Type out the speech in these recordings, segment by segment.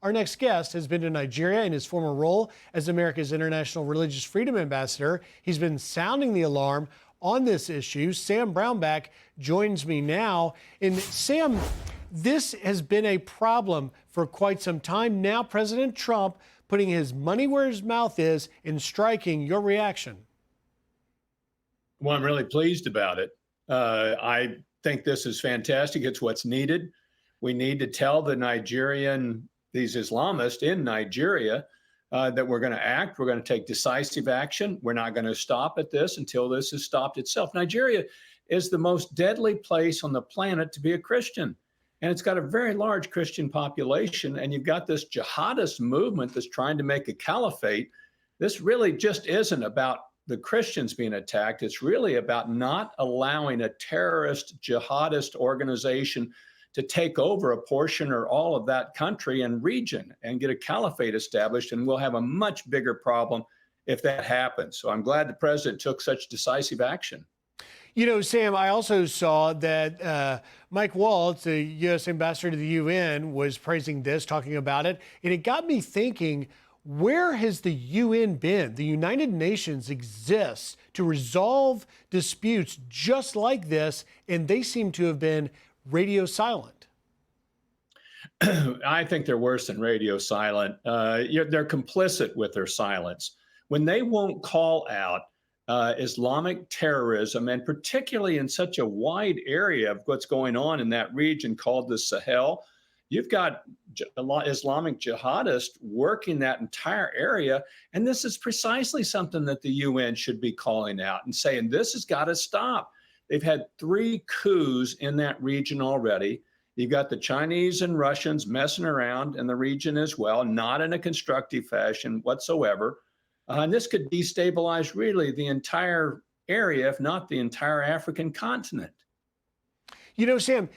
Our next guest has been to Nigeria in his former role as America's International Religious Freedom Ambassador. He's been sounding the alarm on this issue. Sam Brownback joins me now. And Sam, this has been a problem for quite some time. Now President Trump putting his money where his mouth is and striking. Your reaction? Well, I'm really pleased about it. I think this is fantastic. It's what's needed. We need to tell these Islamists in Nigeria that we're going to act. We're going to take decisive action. We're not going to stop at this until this has stopped itself. Nigeria is the most deadly place on the planet to be a Christian. And it's got a very large Christian population. And you've got this jihadist movement that's trying to make a caliphate. This really just isn't about the Christians being attacked. It's really about not allowing a terrorist jihadist organization to take over a portion or all of that country and region and get a caliphate established. And we'll have a much bigger problem if that happens. So I'm glad the president took such decisive action. You know, Sam, I also saw that Mike Waltz, the U.S. ambassador to the UN, was praising this, talking about it. And it got me thinking, where has the UN been? The United Nations exists to resolve disputes just like this, and they seem to have been radio silent. I think they're worse than radio silent. They're complicit with their silence. When they won't call out Islamic terrorism, and particularly in such a wide area of what's going on in that region called the Sahel, you've got Islamic jihadists working that entire area. And this is precisely something that the UN should be calling out and saying, this has got to stop. They've had 3 coups in that region already. You've got the Chinese and Russians messing around in the region as well, not in a constructive fashion whatsoever. And this could destabilize really the entire area, if not the entire African continent. You know, Sam,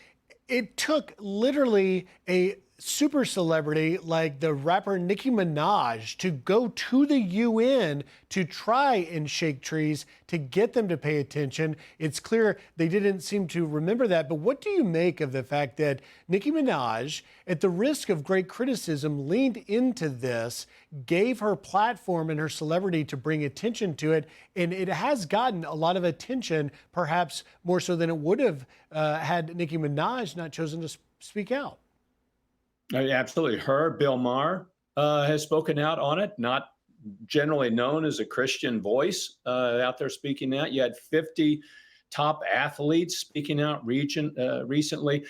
it took literally a super celebrity like the rapper Nicki Minaj to go to the UN to try and shake trees to get them to pay attention. It's clear they didn't seem to remember that. But what do you make of the fact that Nicki Minaj, at the risk of great criticism, leaned into this, gave her platform and her celebrity to bring attention to it, and it has gotten a lot of attention, perhaps more so than it would have had Nicki Minaj not chosen to speak out? Absolutely. Bill Maher has spoken out on it, not generally known as a Christian voice out there speaking out. You had 50 top athletes speaking out recently.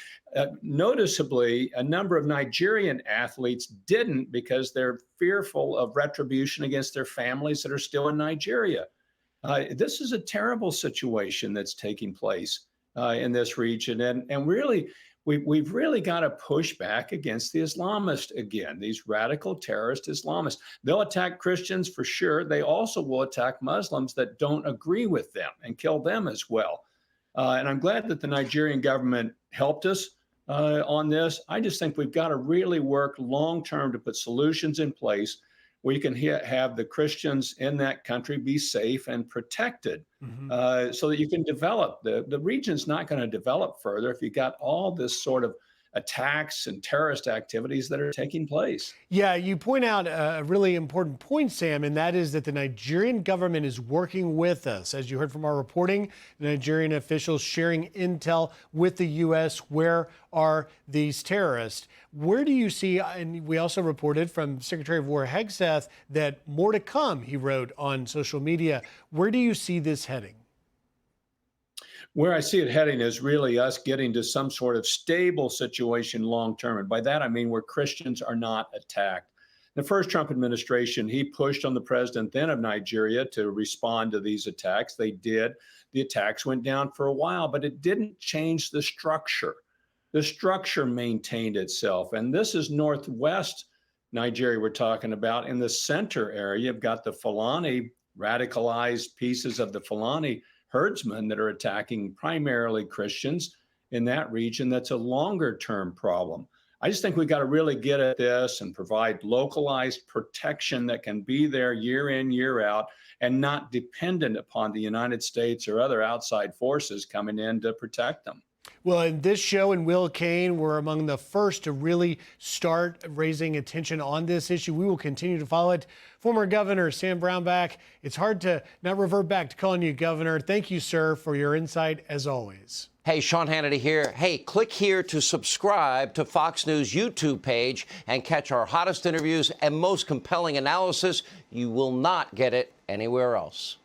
Noticeably, a number of Nigerian athletes didn't because they're fearful of retribution against their families that are still in Nigeria. This is a terrible situation that's taking place in this region. And really, we've really got to push back against the Islamists again, these radical terrorist Islamists. They'll attack Christians for sure. They also will attack Muslims that don't agree with them and kill them as well. And I'm glad that the Nigerian government helped us on this. I just think we've got to really work long term to put solutions in place where you can have the Christians in that country be safe and protected so that you can develop. The region's not going to develop further if you got all this sort of attacks and terrorist activities that are taking place. Yeah, you point out a really important point, Sam, and that is that the Nigerian government is working with us. As you heard from our reporting, the Nigerian officials sharing intel with the U.S. Where are these terrorists? Where do you see, and we also reported from Secretary of War Hegseth that more to come, he wrote on social media. Where do you see this heading? Where I see it heading is really us getting to some sort of stable situation long term. And by that, I mean where Christians are not attacked. The first Trump administration, he pushed on the president then of Nigeria to respond to these attacks. They did. The attacks went down for a while, but it didn't change the structure. The structure maintained itself. And this is northwest Nigeria we're talking about. In the center area, you've got the Fulani, radicalized pieces of the Fulani herdsmen that are attacking primarily Christians in that region. That's a longer term problem. I just think we got to really get at this and provide localized protection that can be there year in, year out, and not dependent upon the United States or other outside forces coming in to protect them. Well, in this show and Will Cain were among the first to really start raising attention on this issue. We will continue to follow it. Former Governor Sam Brownback, it's hard to not revert back to calling you Governor. Thank you, sir, for your insight as always. Hey, Sean Hannity here. Hey, click here to subscribe to Fox News YouTube page and catch our hottest interviews and most compelling analysis. You will not get it anywhere else.